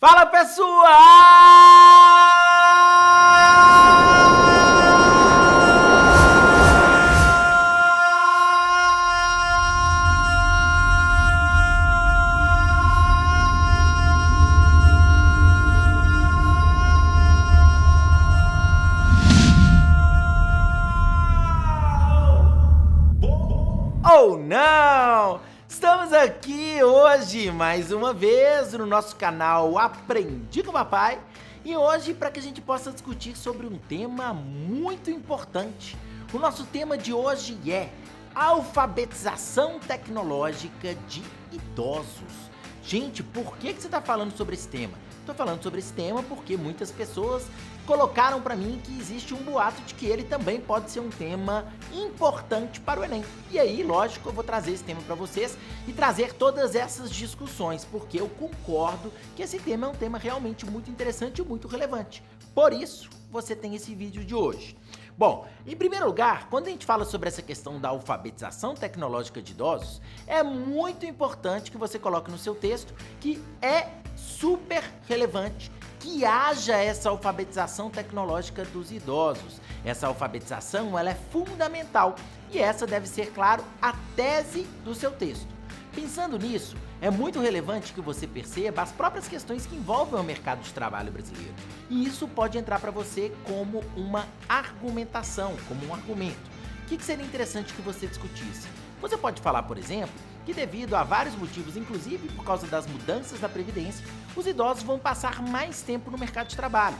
Fala pessoal! Oh não! Estamos aqui hoje mais uma vez no nosso canal Aprendi com o Papai e hoje para que a gente possa discutir sobre um tema muito importante. O nosso tema de hoje é alfabetização tecnológica de idosos. Gente, por que você está falando sobre esse tema? Estou falando sobre esse tema porque muitas pessoas colocaram para mim que existe um boato de que ele também pode ser um tema importante para o Enem. E aí, lógico, eu vou trazer esse tema para vocês e trazer todas essas discussões, porque eu concordo que esse tema é um tema realmente muito interessante e muito relevante. Por isso, você tem esse vídeo de hoje. Bom, em primeiro lugar, quando a gente fala sobre essa questão da alfabetização tecnológica de idosos, é muito importante que você coloque no seu texto que é super relevante que haja essa alfabetização tecnológica dos idosos. Essa alfabetização ela é fundamental e essa deve ser, claro, a tese do seu texto. Pensando nisso, é muito relevante que você perceba as próprias questões que envolvem o mercado de trabalho brasileiro. E isso pode entrar para você como uma argumentação, como um argumento. O que seria interessante que você discutisse? Você pode falar, por exemplo, que devido a vários motivos, inclusive por causa das mudanças da Previdência, os idosos vão passar mais tempo no mercado de trabalho.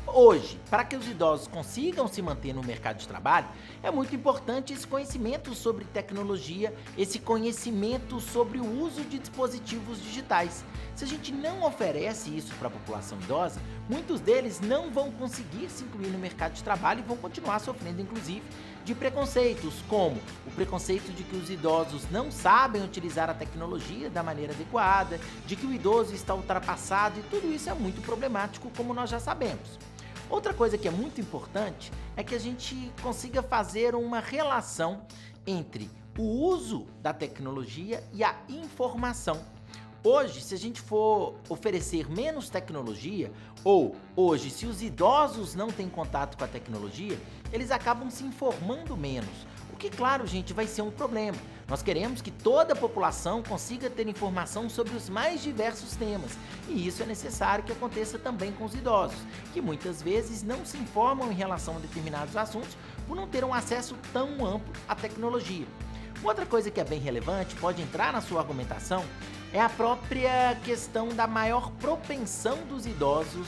Hoje, para que os idosos consigam se manter no mercado de trabalho, é muito importante esse conhecimento sobre tecnologia, esse conhecimento sobre o uso de dispositivos digitais. Se a gente não oferece isso para a população idosa, muitos deles não vão conseguir se incluir no mercado de trabalho e vão continuar sofrendo, inclusive, de preconceitos, como o preconceito de que os idosos não sabem utilizar a tecnologia da maneira adequada, de que o idoso está ultrapassado e tudo isso é muito problemático, como nós já sabemos. Outra coisa que é muito importante é que a gente consiga fazer uma relação entre o uso da tecnologia e a informação. Hoje, se a gente for oferecer menos tecnologia, ou hoje, se os idosos não têm contato com a tecnologia, eles acabam se informando menos. O que, claro, gente, vai ser um problema. Nós queremos que toda a população consiga ter informação sobre os mais diversos temas. E isso é necessário que aconteça também com os idosos, que muitas vezes não se informam em relação a determinados assuntos por não ter um acesso tão amplo à tecnologia. Outra coisa que é bem relevante, pode entrar na sua argumentação, é a própria questão da maior propensão dos idosos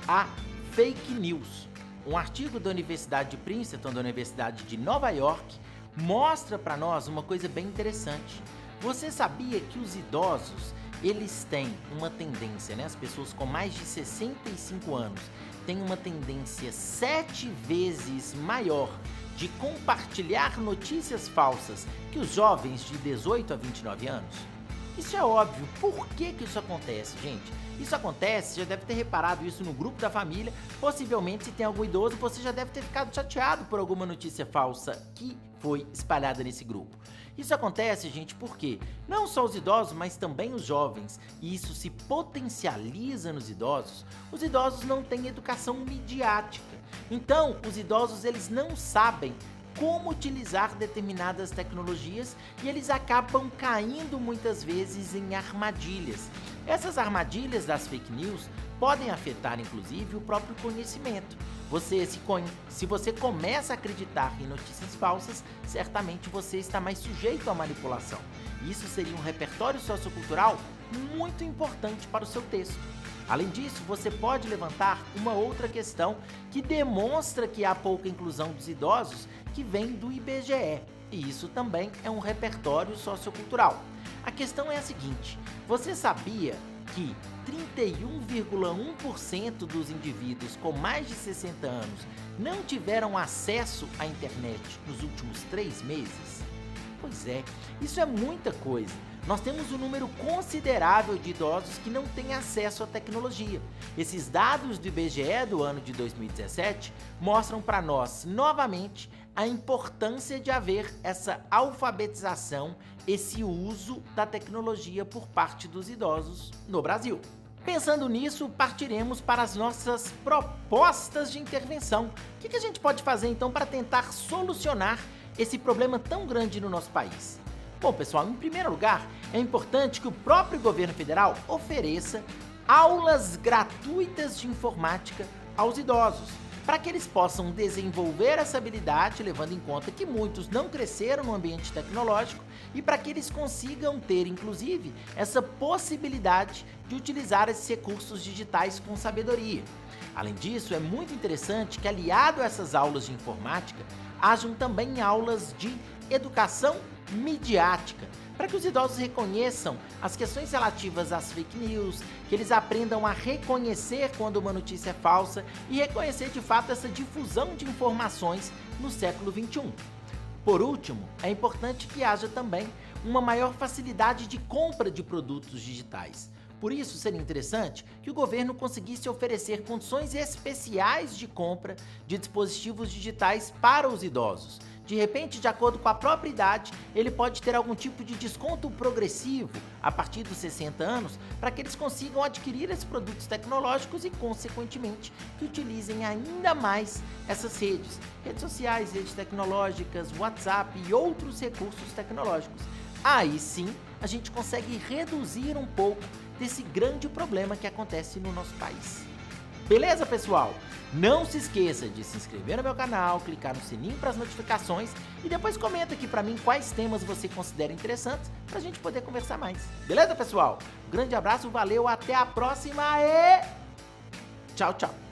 a fake news. Um artigo da Universidade de Princeton, da Universidade de Nova York, mostra para nós uma coisa bem interessante. Você sabia que os idosos, eles têm uma tendência, as pessoas com mais de 65 anos, têm uma tendência 7 vezes maior de compartilhar notícias falsas que os jovens de 18 a 29 anos? Isso é óbvio. Por que isso acontece, gente? Isso acontece, você já deve ter reparado isso no grupo da família, possivelmente se tem algum idoso, você já deve ter ficado chateado por alguma notícia falsa que foi espalhada nesse grupo. Isso acontece, gente, porque não só os idosos, mas também os jovens, e isso se potencializa nos idosos, os idosos não têm educação midiática. Então, os idosos eles não sabem como utilizar determinadas tecnologias e eles acabam caindo muitas vezes em armadilhas. Essas armadilhas das fake news podem afetar inclusive o próprio conhecimento. Se você começa a acreditar em notícias falsas, certamente você está mais sujeito à manipulação. Isso seria um repertório sociocultural muito importante para o seu texto. Além disso, você pode levantar uma outra questão que demonstra que há pouca inclusão dos idosos, que vem do IBGE, e isso também é um repertório sociocultural. A questão é a seguinte: você sabia que 31,1% dos indivíduos com mais de 60 anos não tiveram acesso à internet nos últimos 3 meses? Pois é, isso é muita coisa. Nós temos um número considerável de idosos que não têm acesso à tecnologia. Esses dados do IBGE do ano de 2017 mostram para nós, novamente, a importância de haver essa alfabetização, esse uso da tecnologia por parte dos idosos no Brasil. Pensando nisso, partiremos para as nossas propostas de intervenção. O que a gente pode fazer então para tentar solucionar esse problema tão grande no nosso país? Bom, pessoal, em primeiro lugar, é importante que o próprio governo federal ofereça aulas gratuitas de informática aos idosos, para que eles possam desenvolver essa habilidade, levando em conta que muitos não cresceram no ambiente tecnológico, e para que eles consigam ter, inclusive, essa possibilidade de utilizar esses recursos digitais com sabedoria. Além disso, é muito interessante que, aliado a essas aulas de informática, hajam também aulas de educação midiática, para que os idosos reconheçam as questões relativas às fake news, que eles aprendam a reconhecer quando uma notícia é falsa e reconhecer de fato essa difusão de informações no século XXI. Por último, é importante que haja também uma maior facilidade de compra de produtos digitais. Por isso, seria interessante que o governo conseguisse oferecer condições especiais de compra de dispositivos digitais para os idosos. De repente, de acordo com a própria idade, ele pode ter algum tipo de desconto progressivo a partir dos 60 anos, para que eles consigam adquirir esses produtos tecnológicos e, consequentemente, que utilizem ainda mais essas redes sociais, redes tecnológicas, WhatsApp e outros recursos tecnológicos. Aí sim, a gente consegue reduzir um pouco desse grande problema que acontece no nosso país. Beleza, pessoal? Não se esqueça de se inscrever no meu canal, clicar no sininho para as notificações e depois comenta aqui para mim quais temas você considera interessantes para a gente poder conversar mais. Beleza, pessoal? Um grande abraço, valeu, até a próxima e tchau, tchau!